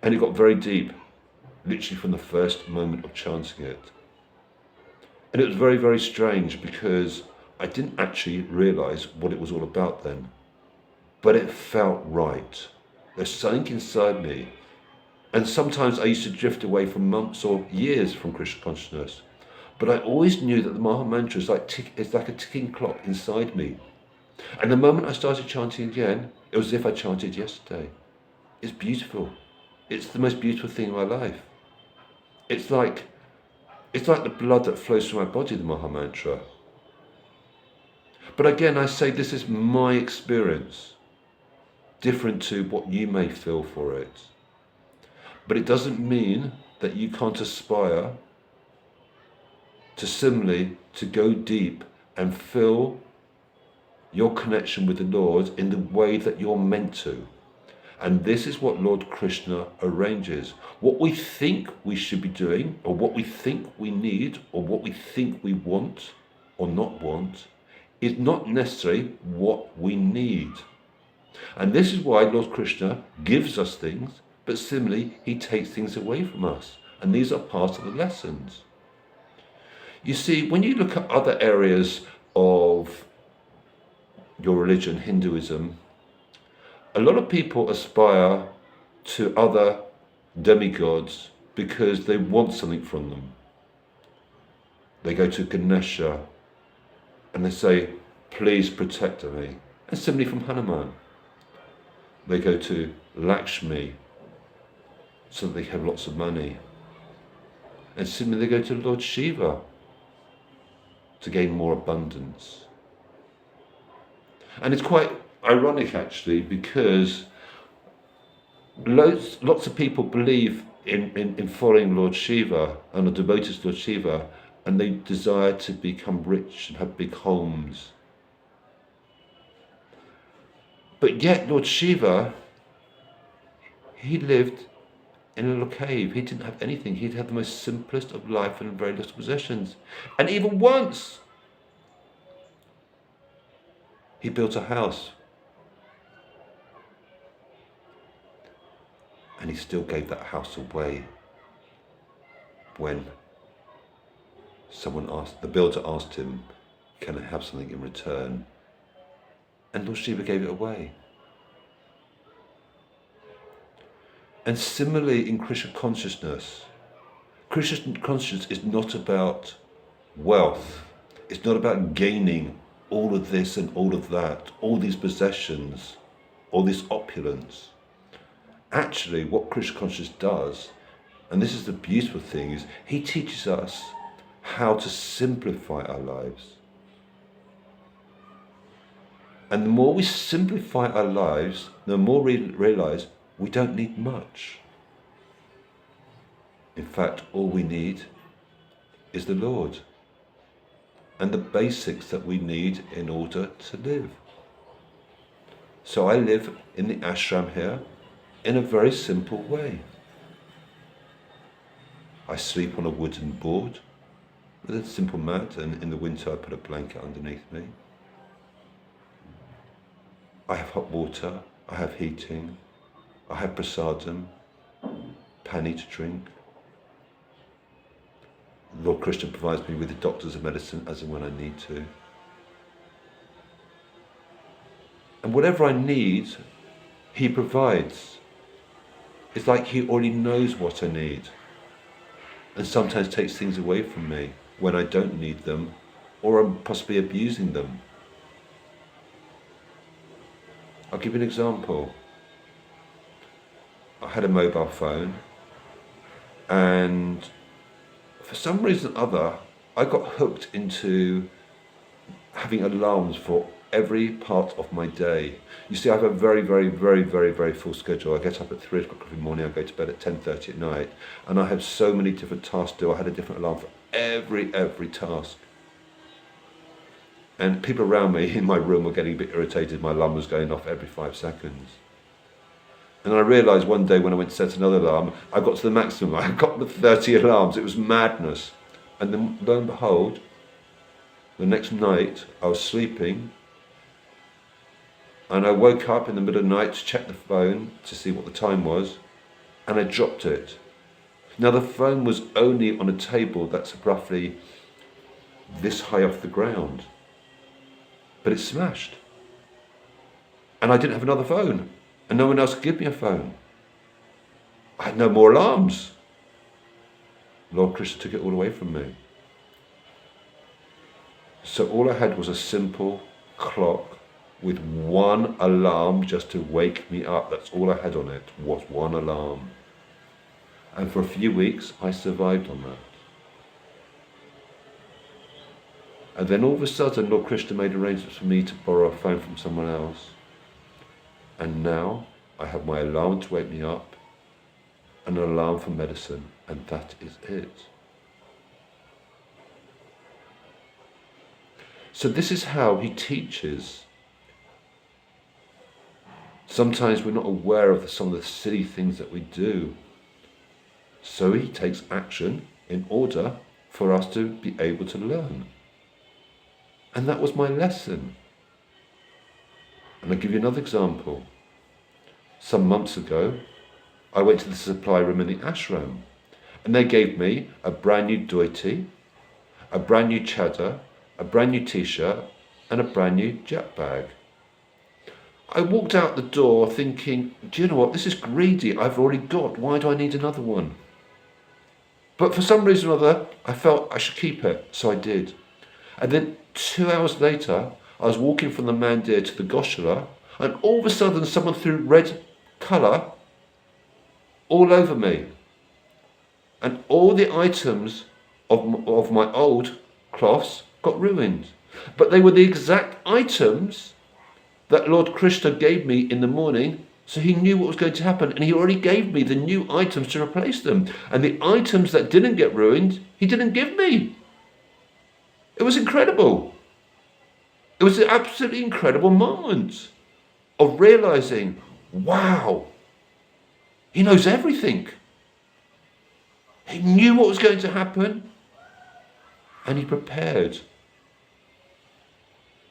And it got very deep, literally from the first moment of chanting it. And it was very, very strange because I didn't actually realize what it was all about then. But it felt right. There's something inside me. And sometimes I used to drift away for months or years from Krishna consciousness. But I always knew that the Maha Mantra is like a ticking clock inside me. And the moment I started chanting again, it was as if I chanted yesterday. It's beautiful. It's the most beautiful thing in my life. It's like the blood that flows through my body, the Maha Mantra. But again, I say this is my experience, different to what you may feel for it. But it doesn't mean that you can't aspire to similarly to go deep and feel your connection with the Lord in the way that you're meant to. And this is what Lord Krishna arranges. What we think we should be doing, or what we think we need, or what we think we want or not want, is not necessarily what we need. And this is why Lord Krishna gives us things, but similarly, he takes things away from us. And these are part of the lessons. You see, when you look at other areas of your religion, Hinduism, a lot of people aspire to other demigods because they want something from them. They go to Ganesha and they say, please protect me. And similarly from Hanuman. They go to Lakshmi so that they have lots of money. And similarly they go to Lord Shiva to gain more abundance. And it's quite ironic actually, because lots of people believe in following Lord Shiva and are devoted to Lord Shiva, and they desire to become rich and have big homes. But yet Lord Shiva, he lived in a little cave. He didn't have anything. He'd had the most simplest of life and very little possessions. And even once, he built a house. And he still gave that house away when the builder asked him, can I have something in return? And Lord Shiva gave it away. And similarly in Krishna consciousness is not about wealth. It's not about gaining all of this and all of that, all these possessions, all this opulence. Actually, what Krishna consciousness does, and this is the beautiful thing, is he teaches us how to simplify our lives. And the more we simplify our lives, the more we realize we don't need much. In fact, all we need is the Lord and the basics that we need in order to live. So I live in the ashram here in a very simple way. I sleep on a wooden board with a simple mat, and in the winter I put a blanket underneath me. I have hot water, I have heating, I have prasadam, pani to drink. Lord Krishna provides me with the doctors of medicine as and when I need to. And whatever I need, he provides. It's like he already knows what I need, and sometimes takes things away from me when I don't need them, or I'm possibly abusing them. I'll give you an example. I had a mobile phone, and for some reason or other, I got hooked into having alarms for every part of my day. You see, I have a very, very, very, very, very full schedule. I get up at 3 o'clock every morning, I go to bed at 10:30 at night, and I have so many different tasks to do. I had a different alarm for every task. And people around me in my room were getting a bit irritated. My alarm was going off every 5 seconds. And I realised one day when I went to set another alarm, I got to the maximum. I got the 30 alarms. It was madness. And then, lo and behold, the next night I was sleeping, and I woke up in the middle of the night to check the phone to see what the time was, and I dropped it. Now the phone was only on a table that's roughly this high off the ground, but it smashed. And I didn't have another phone, and no one else could give me a phone. I had no more alarms. Lord Krishna took it all away from me. So all I had was a simple clock with one alarm just to wake me up. That's all I had on it, was one alarm. And for a few weeks, I survived on that. And then all of a sudden, Lord Krishna made arrangements for me to borrow a phone from someone else. And now I have my alarm to wake me up, and an alarm for medicine, and that is it. So this is how he teaches. Sometimes we're not aware of some of the silly things that we do. So he takes action in order for us to be able to learn. And that was my lesson. And I'll give you another example. Some months ago, I went to the supply room in the ashram, and they gave me a brand new dhoti, a brand new chadar, a brand new t-shirt, and a brand new jet bag. I walked out the door thinking, do you know what, this is greedy, I've already got, why do I need another one? But for some reason or other, I felt I should keep it, so I did. And then 2 hours later, I was walking from the mandir to the Goshala, and all of a sudden someone threw red colour all over me. And all the items of my old cloths got ruined. But they were the exact items that Lord Krishna gave me in the morning, so he knew what was going to happen, and he already gave me the new items to replace them. And the items that didn't get ruined, he didn't give me. It was incredible. It was an absolutely incredible moment of realizing, wow, he knows everything. He knew what was going to happen, and he prepared.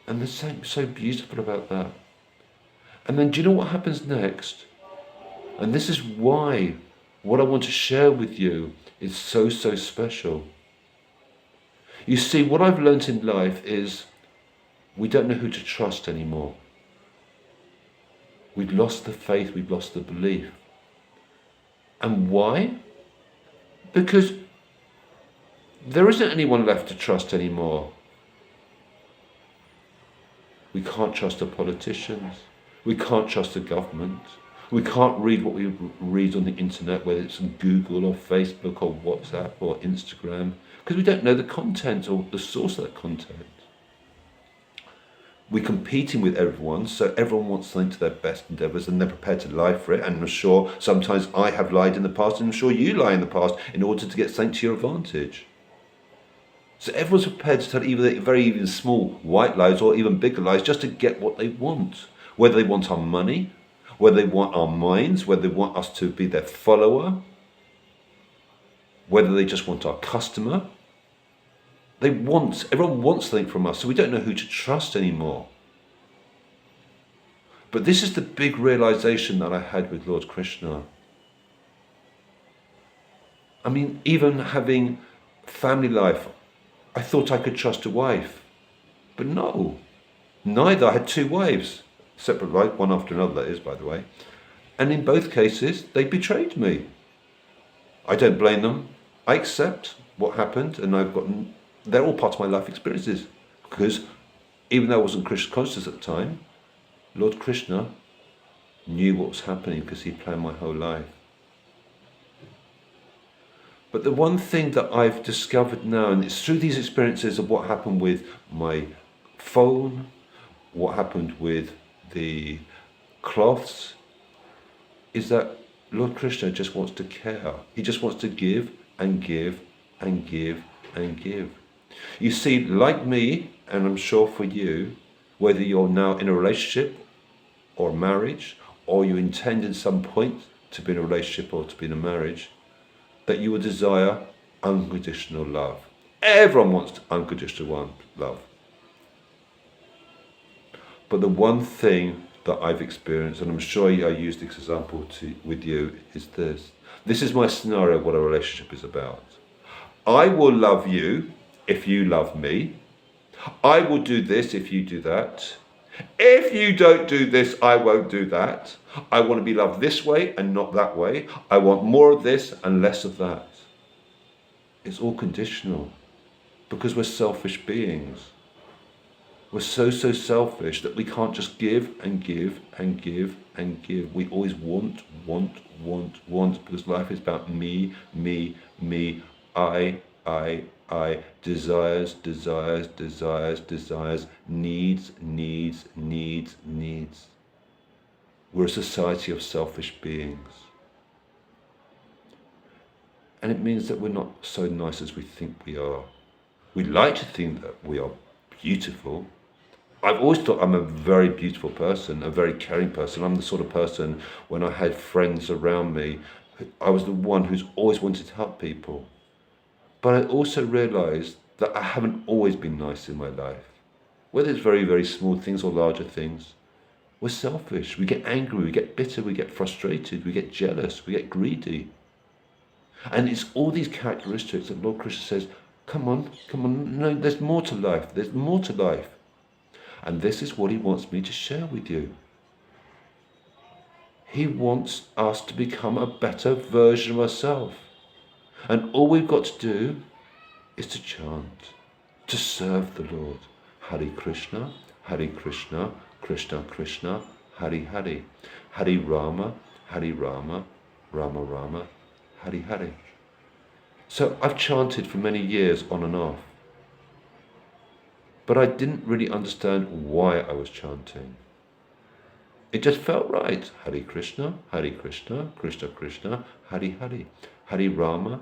And there's something so beautiful about that. And then do you know what happens next? And this is why what I want to share with you is so, so special. You see, what I've learnt in life is we don't know who to trust anymore. We've lost the faith, we've lost the belief. And why? Because there isn't anyone left to trust anymore. We can't trust the politicians. We can't trust the government. We can't read what we read on the internet, whether it's on Google or Facebook or WhatsApp or Instagram, because we don't know the content or the source of that content. We're competing with everyone, so everyone wants something to their best endeavours and they're prepared to lie for it. And I'm sure sometimes I have lied in the past, and I'm sure you lie in the past in order to get something to your advantage. So everyone's prepared to tell either very even small white lies or even bigger lies just to get what they want. Whether they want our money, whether they want our minds, whether they want us to be their follower, whether they just want our customer. Everyone wants something from us, so we don't know who to trust anymore. But this is the big realization that I had with Lord Krishna. I mean, even having family life, I thought I could trust a wife. But no, neither. I had 2 wives, separate wives, one after another, that is, by the way. And in both cases, they betrayed me. I don't blame them. I accept what happened, and they're all part of my life experiences. Because even though I wasn't Krishna conscious at the time, Lord Krishna knew what was happening because he planned my whole life. But the one thing that I've discovered now, and it's through these experiences of what happened with my phone, what happened with the cloths, is that Lord Krishna just wants to care. He just wants to give and give and give and give. You see, like me, and I'm sure for you, whether you're now in a relationship or marriage, or you intend at some point to be in a relationship or to be in a marriage, that you will desire unconditional love. Everyone wants unconditional love. But the one thing that that I've experienced, and I'm sure I used this example with you, is this. This is my scenario of what a relationship is about. I will love you if you love me. I will do this if you do that. If you don't do this, I won't do that. I want to be loved this way and not that way. I want more of this and less of that. It's all conditional because we're selfish beings. We're so selfish that we can't just give and give and give and give. We always want, because life is about me, I, desires, needs. We're a society of selfish beings. And it means that we're not so nice as we think we are. We like to think that we are beautiful. I've always thought I'm a very beautiful person, a very caring person. I'm the sort of person, when I had friends around me, I was the one who's always wanted to help people. But I also realized that I haven't always been nice in my life. Whether it's very, very small things or larger things, we're selfish. We get angry, we get bitter, we get frustrated, we get jealous, we get greedy. And it's all these characteristics that Lord Krishna says, come on, no, there's more to life, there's more to life. And this is what he wants me to share with you. He wants us to become a better version of ourselves. And all we've got to do is to chant, to serve the Lord. Hare Krishna, Krishna Krishna, Hare Hare. Hare Rama, Rama Rama, Hare Hare. So I've chanted for many years on and off. But I didn't really understand why I was chanting. It just felt right. Hare Krishna, Krishna Krishna, Hare Hare. Hare Rama,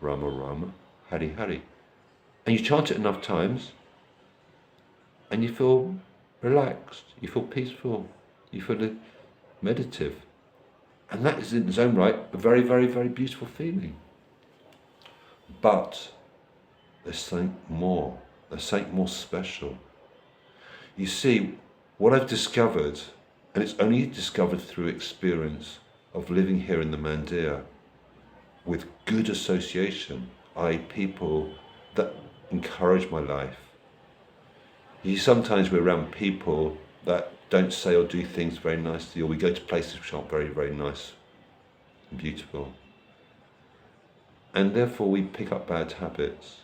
Rama Rama, Hare Hare. And you chant it enough times, and you feel relaxed, you feel peaceful, you feel meditative. And that is in its own right a very, very, very beautiful feeling. But there's something more. There's something more special. You see, what I've discovered, and it's only discovered through experience of living here in the Mandir with good association, i.e. people that encourage my life. Sometimes we're around people that don't say or do things very nicely, or we go to places which aren't very, very nice and beautiful. And therefore we pick up bad habits.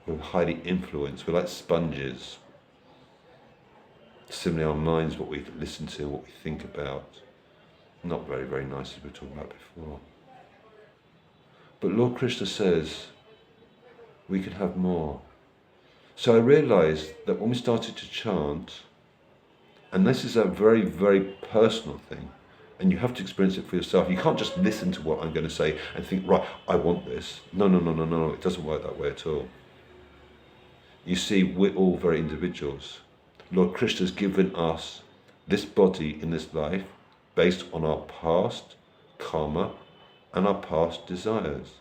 We're highly influenced. We're like sponges. Similarly, our minds, what we listen to, what we think about, not very, very nice as we were talking about before. But Lord Krishna says we can have more. So I realized that when we started to chant, and this is a very, very personal thing, and you have to experience it for yourself. You can't just listen to what I'm going to say and think, right, I want this. No, it doesn't work that way at all. You see, we're all very individuals. Lord Krishna has given us this body in this life based on our past karma and our past desires.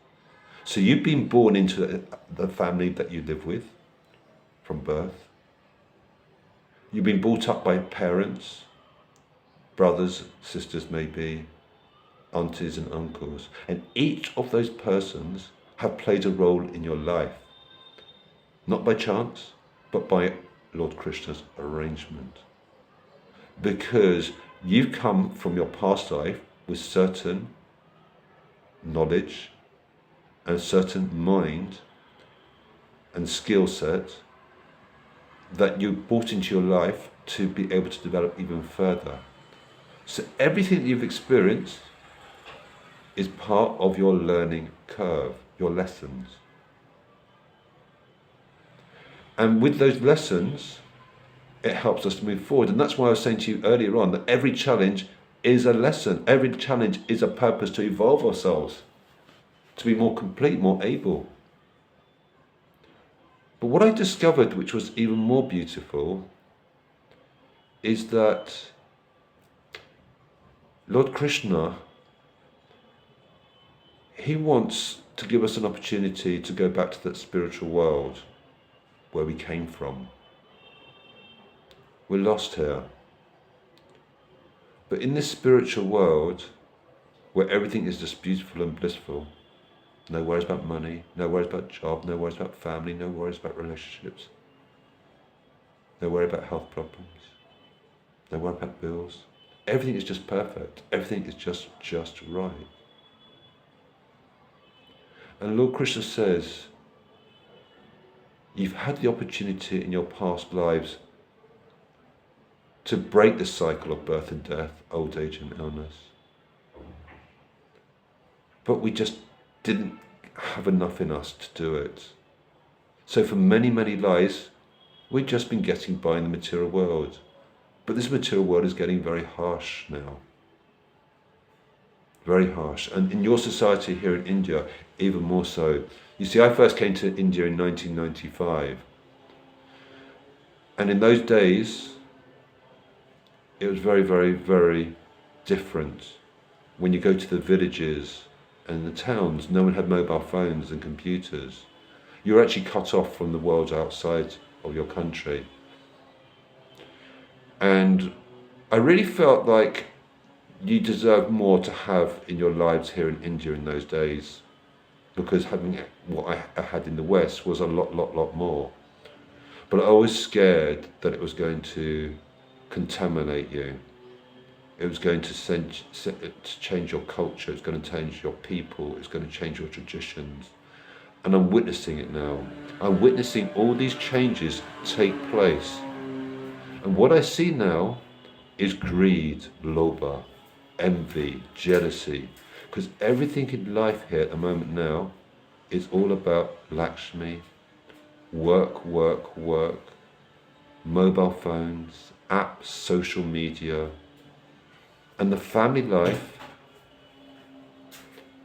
So you've been born into the family that you live with from birth. You've been brought up by parents, brothers, sisters maybe, aunties and uncles. And each of those persons have played a role in your life. Not by chance, but by Lord Krishna's arrangement. Because you've come from your past life with certain knowledge and certain mind and skill set that you brought into your life to be able to develop even further. So everything that you've experienced is part of your learning curve, your lessons. And with those lessons, it helps us to move forward. And that's why I was saying to you earlier on that every challenge is a lesson. Every challenge is a purpose to evolve ourselves, to be more complete, more able. But what I discovered, which was even more beautiful, is that Lord Krishna, he wants to give us an opportunity to go back to that spiritual world where we came from. We're lost here. But in this spiritual world, where everything is just beautiful and blissful, no worries about money, no worries about job, no worries about family, no worries about relationships, no worry about health problems, no worry about bills. Everything is just perfect. Everything is just right. And Lord Krishna says, you've had the opportunity in your past lives to break the cycle of birth and death, old age and illness. But we just didn't have enough in us to do it. So for many, many lives, we've just been getting by in the material world. But this material world is getting very harsh now. Very harsh. And in your society here in India, even more so. You see, I first came to India in 1995. And in those days, it was very, very, very different. When you go to the villages and the towns, no one had mobile phones and computers. You were actually cut off from the world outside of your country. And I really felt like you deserve more to have in your lives here in India in those days, because having what I had in the West was a lot more. But I was scared that it was going to contaminate you. It was going to change your culture, it's going to change your people, it's going to change your traditions. And I'm witnessing it now. I'm witnessing all these changes take place. And what I see now is greed, lobha, envy, jealousy. Because everything in life here at the moment now is all about Lakshmi, work, mobile phones, apps, social media, and the family life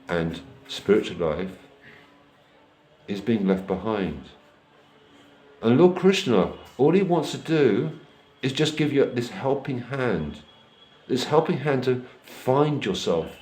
and spiritual life is being left behind. And Lord Krishna, all he wants to do is just give you this helping hand to find yourself